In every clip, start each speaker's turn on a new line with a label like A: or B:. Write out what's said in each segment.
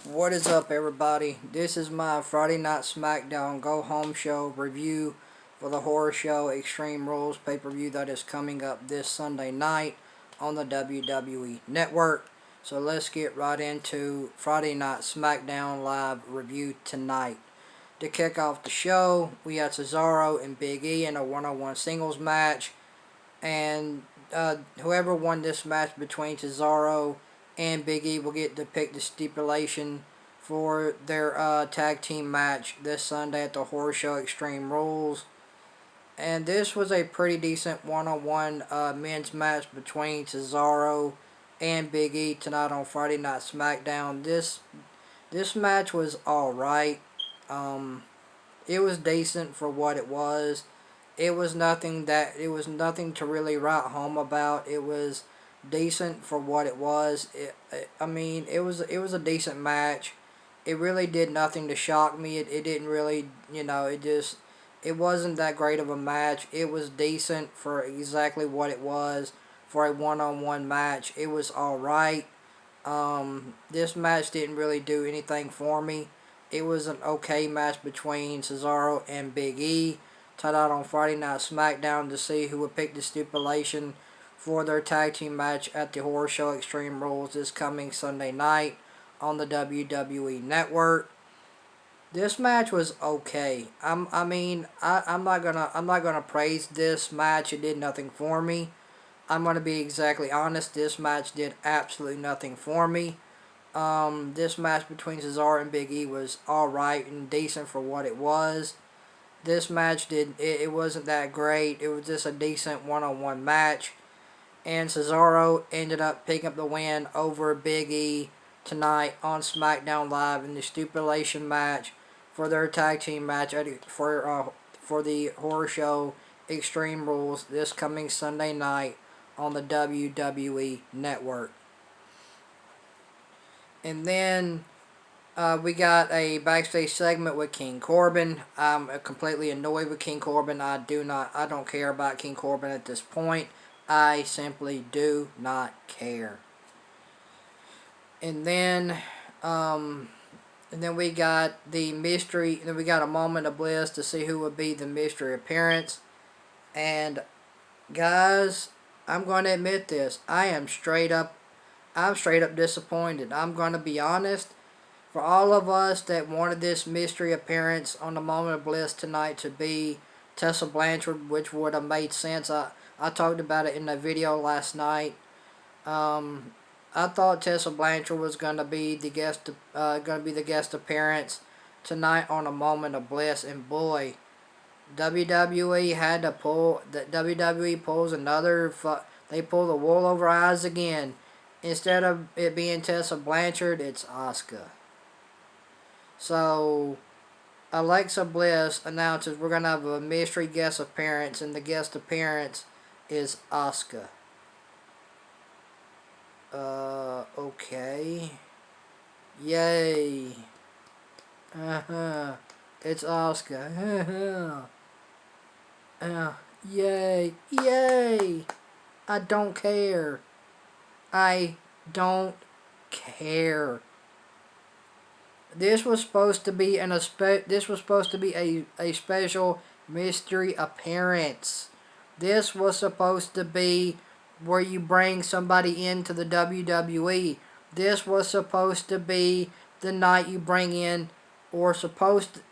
A: What is up, everybody? This is my Friday Night SmackDown Go Home Show review for the horror show Extreme Rules pay-per-view that is coming up this Sunday night on the WWE Network. So let's get right into Friday Night SmackDown Live review tonight. To kick off the show, we had Cesaro and Big E in a one-on-one singles match, and whoever won this match between Cesaro and Big E will get to pick the stipulation for their tag team match this Sunday at the Horror Show Extreme Rules. And this was a pretty decent one-on-one men's match between Cesaro and Big E tonight on Friday Night SmackDown. This match was alright. It was decent for what it was. It was nothing to really write home about. It was decent for what it was. It was a decent match. It really did nothing to shock me. It didn't really, it wasn't that great of a match. It was decent for exactly what it was for a one-on-one match. It was alright. This match didn't really do anything for me. It was an okay match between Cesaro and Big E. Tied out on Friday Night SmackDown to see who would pick the stipulation for their tag team match at the Horror Show Extreme Rules this coming Sunday night on the WWE Network. This match was okay. I'm not gonna praise this match. It did nothing for me. I'm gonna be exactly honest. This match did absolutely nothing for me. This match between Cesaro and Big E was alright and decent for what it was. This match it wasn't that great. It was just a decent one-on-one match. And Cesaro ended up picking up the win over Big E tonight on SmackDown Live in the stipulation match for their tag team match for the Horror Show Extreme Rules this coming Sunday night on the WWE Network. And then we got a backstage segment with King Corbin. I'm completely annoyed with King Corbin. I don't care about King Corbin at this point. I simply do not care. And then we got the mystery. Then we got a moment of bliss to see who would be the mystery appearance. And guys, I'm going to admit this. I'm straight up disappointed. I'm going to be honest. For all of us that wanted this mystery appearance on the Moment of Bliss tonight to be Tessa Blanchard, which would have made sense. I talked about it in the video last night. I thought Tessa Blanchard was gonna be the guest appearance tonight on a Moment of Bliss, and boy, WWE had to pull. That WWE pulls another. They pull the wool over eyes again. Instead of it being Tessa Blanchard, it's Asuka. So, Alexa Bliss announces we're going to have a mystery guest appearance, and the guest appearance is Asuka. Okay. Yay. It's Asuka. Yay. Yay. I don't care. I don't care. This was supposed to be a special mystery appearance. This was supposed to be where you bring somebody into the WWE. This was supposed to be the night you bring in, or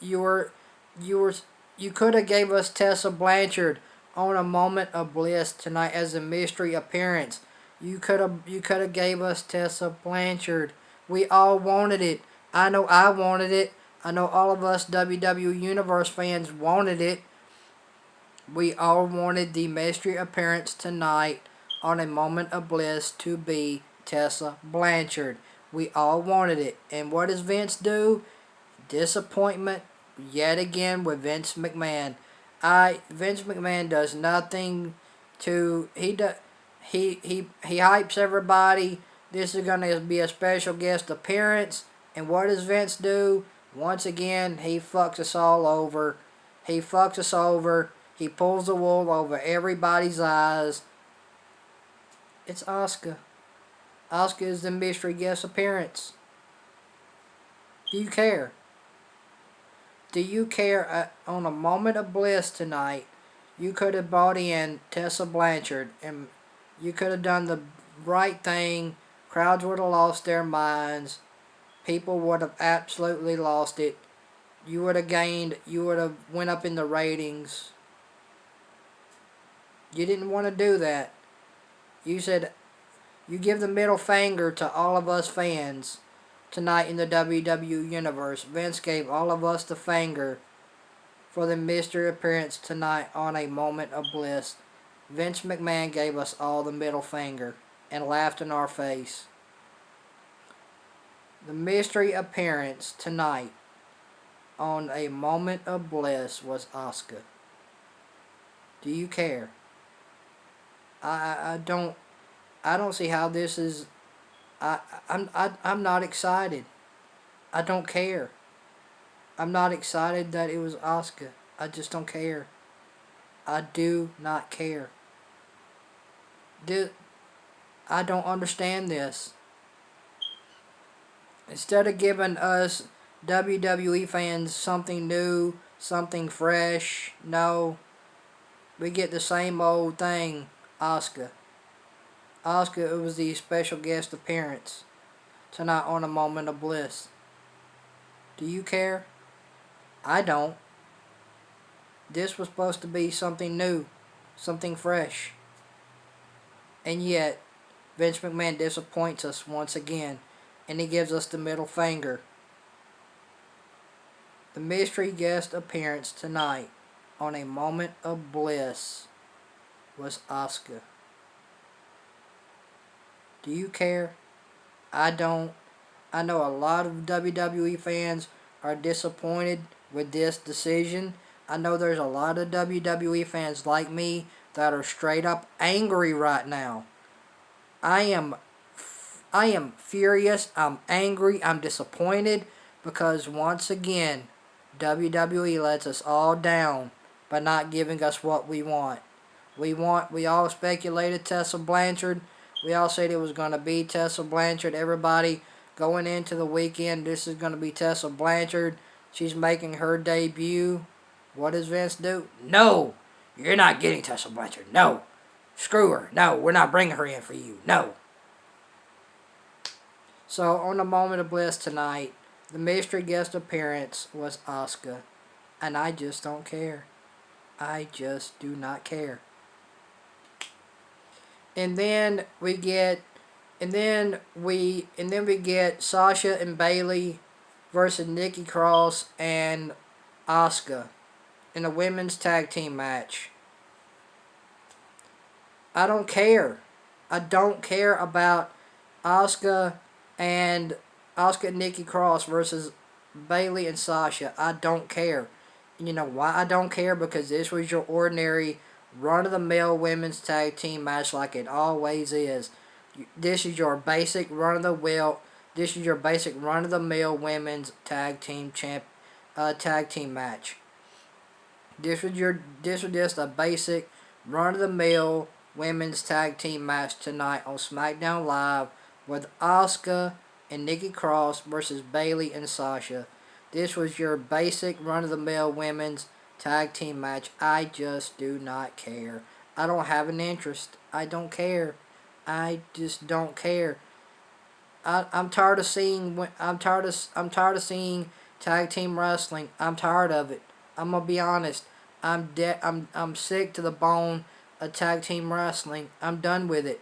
A: you could have gave us Tessa Blanchard on a Moment of Bliss tonight as a mystery appearance. You could have gave us Tessa Blanchard. We all wanted it. I know I wanted it. I know all of us WWE Universe fans wanted it. We all wanted the mystery appearance tonight on a Moment of Bliss to be Tessa Blanchard. We all wanted it. And what does Vince do? Disappointment yet again with Vince McMahon. Vince McMahon does nothing to he hypes everybody. This is going to be a special guest appearance. And what does Vince do? Once again, he fucks us all over. He fucks us over. He pulls the wool over everybody's eyes. It's Asuka. Asuka is the mystery guest appearance. Do you care? Do you care? On a moment of bliss tonight, you could have brought in Tessa Blanchard and you could have done the right thing. Crowds would have lost their minds. People would have absolutely lost it. You would have went up in the ratings. You didn't want to do that. You said you give the middle finger to all of us fans tonight in the WWE Universe. Vince gave all of us the finger for the mystery appearance tonight on a moment of bliss. Vince McMahon gave us all the middle finger and laughed in our face. The mystery appearance tonight on a moment of bliss was Asuka. Do you care? I don't see how this is. I'm not excited. I don't care. I'm not excited that it was Asuka. I just don't care. I do not care. I don't understand this. Instead of giving us WWE fans something new, something fresh, no, we get the same old thing. Asuka. Asuka, it was the special guest appearance tonight on a moment of bliss. Do you care? I don't. This was supposed to be something new, something fresh. And yet, Vince McMahon disappoints us once again, and he gives us the middle finger. The mystery guest appearance tonight on a moment of bliss was Asuka. Do you care? I don't. I know a lot of WWE fans are disappointed with this decision. I know there's a lot of WWE fans like me that are straight up angry right now. I am furious. I'm angry. I'm disappointed because once again, WWE lets us all down by not giving us what we want. We all speculated Tessa Blanchard. We all said it was going to be Tessa Blanchard. Everybody going into the weekend, this is going to be Tessa Blanchard. She's making her debut. What does Vince do? No, you're not getting Tessa Blanchard. No, screw her. No, we're not bringing her in for you. No. So on the moment of bliss tonight, the mystery guest appearance was Asuka, and I just don't care. I just do not care. And then we get Sasha and Bayley versus Nikki Cross and Asuka in a women's tag team match. I don't care. I don't care about Asuka and Nikki Cross versus Bayley and Sasha. I don't care. You know why I don't care? Because this was your ordinary run-of-the-mill women's tag team match like it always is. This is your basic run-of-the-mill. This is your basic run-of-the-mill women's tag team match. This was just a basic run-of-the-mill women's tag team match tonight on SmackDown Live with Asuka and Nikki Cross versus Bayley and Sasha. This was your basic run-of-the-mill women's tag team match. I just do not care. I don't have an interest. I don't care. I just don't care. I'm tired of seeing tag team wrestling. I'm tired of it. I'm gonna be honest. I'm sick to the bone of tag team wrestling. I'm done with it.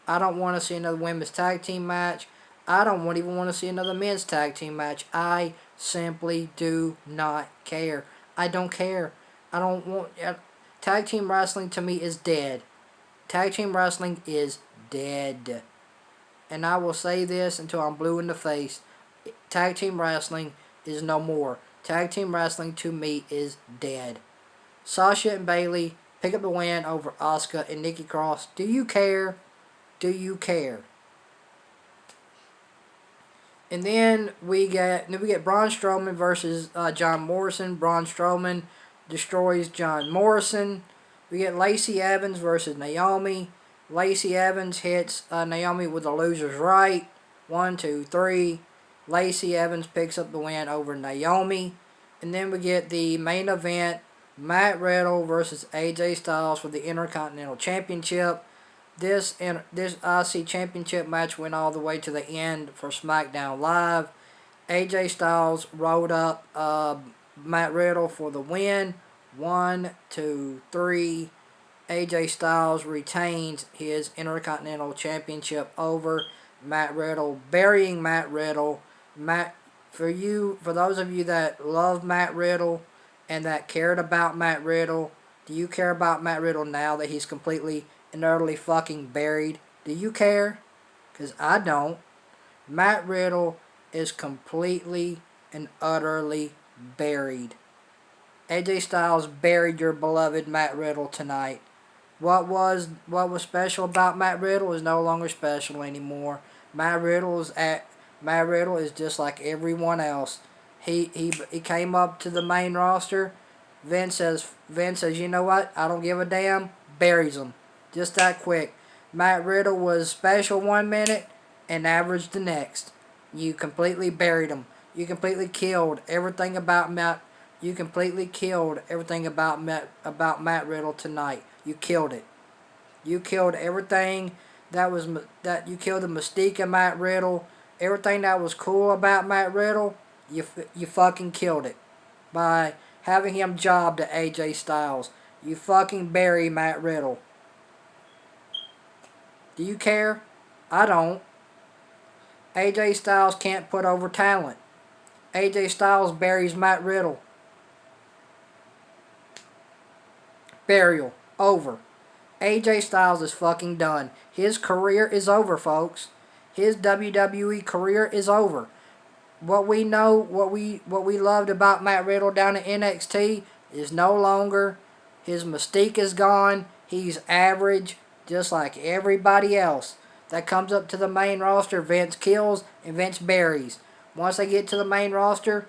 A: I don't want to see another women's tag team match. I don't even want to see another men's tag team match. I simply do not care. I don't care. I don't want... Tag team wrestling to me is dead. Tag team wrestling is dead. And I will say this until I'm blue in the face. Tag team wrestling is no more. Tag team wrestling to me is dead. Sasha and Bayley pick up the win over Asuka and Nikki Cross. Do you care? Do you care? And then we get Braun Strowman versus John Morrison. Braun Strowman destroys John Morrison. We get Lacey Evans versus Naomi. Lacey Evans hits Naomi with a loser's right. 1, 2, 3. Lacey Evans picks up the win over Naomi. And then we get the main event, Matt Riddle versus AJ Styles for the Intercontinental Championship. This IC Championship match went all the way to the end for SmackDown Live. AJ Styles rolled up Matt Riddle for the win. 1, 2, 3. AJ Styles retains his Intercontinental Championship over Matt Riddle, burying Matt Riddle. For those of you that love Matt Riddle and that cared about Matt Riddle, do you care about Matt Riddle now that he's completely and utterly fucking buried? Do you care? Because I don't. Matt Riddle is completely and utterly buried. AJ Styles buried your beloved Matt Riddle tonight. What was special about Matt Riddle is no longer special anymore. Matt Riddle is just like everyone else. He came up to the main roster. Vince says, you know what? I don't give a damn. Buries him. Just that quick. Matt Riddle was special 1 minute and average the next. You completely buried him. You completely killed everything about Matt. You completely killed everything about Matt Riddle tonight. You killed it. You killed everything you killed the mystique of Matt Riddle. Everything that was cool about Matt Riddle, you fucking killed it by having him job to AJ Styles. You fucking bury Matt Riddle. Do you care? I don't. AJ Styles can't put over talent. AJ Styles buries Matt Riddle. Burial. Over. AJ Styles is fucking done. His career is over, folks. His WWE career is over. What we loved about Matt Riddle down at NXT is no longer. His mystique is gone. He's average, just like everybody else that comes up to the main roster. Vince kills and Vince buries. Once they get to the main roster,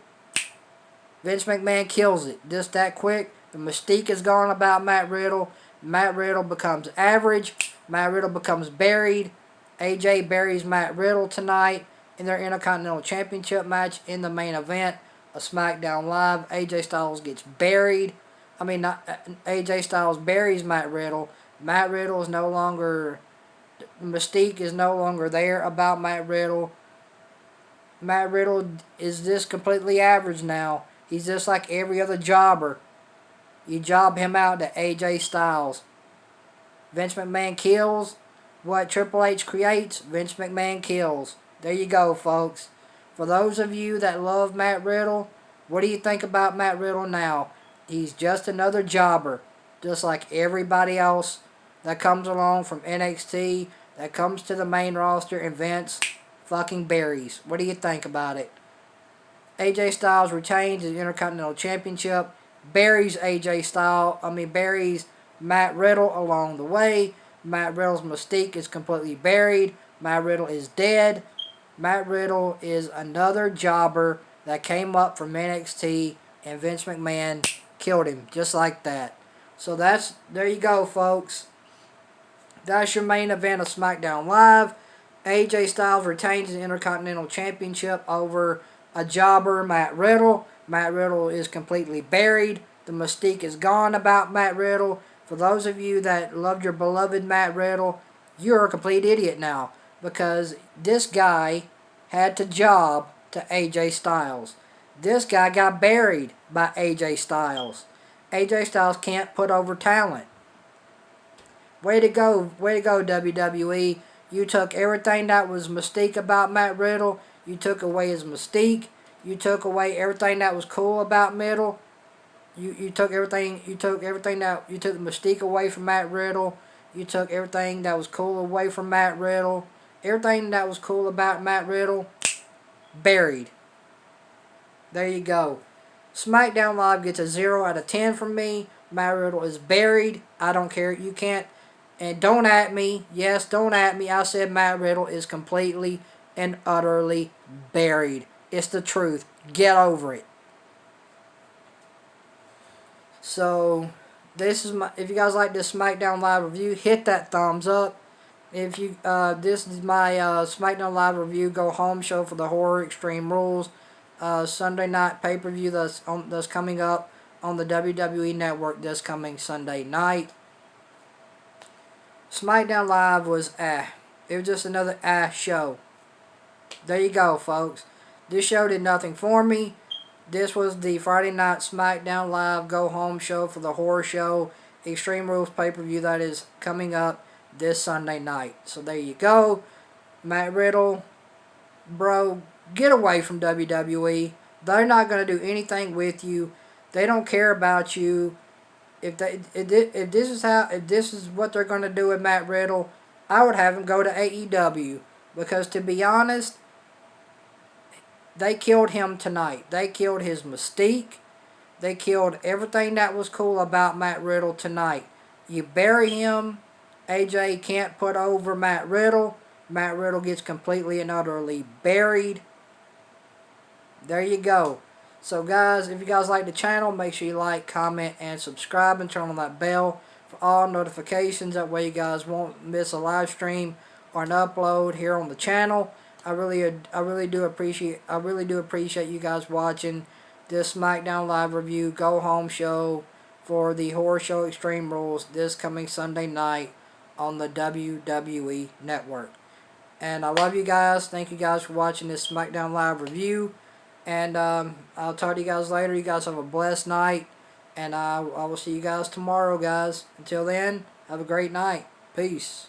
A: Vince McMahon kills it. Just that quick. The mystique is gone about Matt Riddle. Matt Riddle becomes average. Matt Riddle becomes buried. AJ buries Matt Riddle tonight in their Intercontinental Championship match in the main event of SmackDown Live. AJ Styles gets buried. AJ Styles buries Matt Riddle. Matt Riddle is no longer... Mystique is no longer there about Matt Riddle. Matt Riddle is just completely average now. He's just like every other jobber. You job him out to AJ Styles. Vince McMahon kills. What Triple H creates, Vince McMahon kills. There you go, folks. For those of you that love Matt Riddle, what do you think about Matt Riddle now? He's just another jobber. Just like everybody else that comes along from NXT, that comes to the main roster, and Vince fucking buries. What do you think about it? AJ Styles retains his Intercontinental Championship. Buries Matt Riddle along the way. Matt Riddle's mystique is completely buried. Matt Riddle is dead. Matt Riddle is another jobber that came up from NXT, and Vince McMahon killed him just like that. So there you go, folks. That's your main event of SmackDown Live. AJ Styles retains the Intercontinental Championship over a jobber, Matt Riddle. Matt Riddle is completely buried. The mystique is gone about Matt Riddle. For those of you that loved your beloved Matt Riddle, you're a complete idiot now. Because this guy had to job to AJ Styles. This guy got buried by AJ Styles. AJ Styles can't put over talent. Way to go, WWE. You took everything that was mystique about Matt Riddle. You took away his mystique. You took away everything that was cool about Riddle. You took the mystique away from Matt Riddle. You took everything that was cool away from Matt Riddle. Everything that was cool about Matt Riddle, buried. There you go. SmackDown Live gets a 0 out of 10 from me. Matt Riddle is buried. I don't care. You can't. And don't at me. Yes, don't at me. I said Matt Riddle is completely and utterly buried. It's the truth. Get over it. So, if you guys like this SmackDown Live review, hit that thumbs up. If you this is my SmackDown Live review go home show for the Horror Extreme Rules Sunday night pay-per-view that's coming up on the WWE Network this coming Sunday night. SmackDown Live was it was just another show. There you go, folks. This show did nothing for me. This was the Friday Night SmackDown Live Go Home show for the Horror Show Extreme Rules pay-per-view that is coming up this Sunday night. So there you go. Matt Riddle, bro, get away from WWE. They're not going to do anything with you. They don't care about you. If this is what they're going to do with Matt Riddle, I would have him go to AEW, because to be honest, they killed him tonight. They killed his mystique. They killed everything that was cool about Matt Riddle tonight. You bury him, AJ can't put over Matt Riddle. Matt Riddle gets completely and utterly buried. There you go. So guys, if you guys like the channel, make sure you like, comment, and subscribe, and turn on that bell for all notifications. That way you guys won't miss a live stream or an upload here on the channel. I really do appreciate you guys watching this SmackDown Live review go home show for the Horror Show Extreme Rules this coming Sunday night on the WWE Network. And I love you guys. Thank you guys for watching this SmackDown Live review. And I'll talk to you guys later. You guys have a blessed night. And I will see you guys tomorrow, guys. Until then, have a great night. Peace.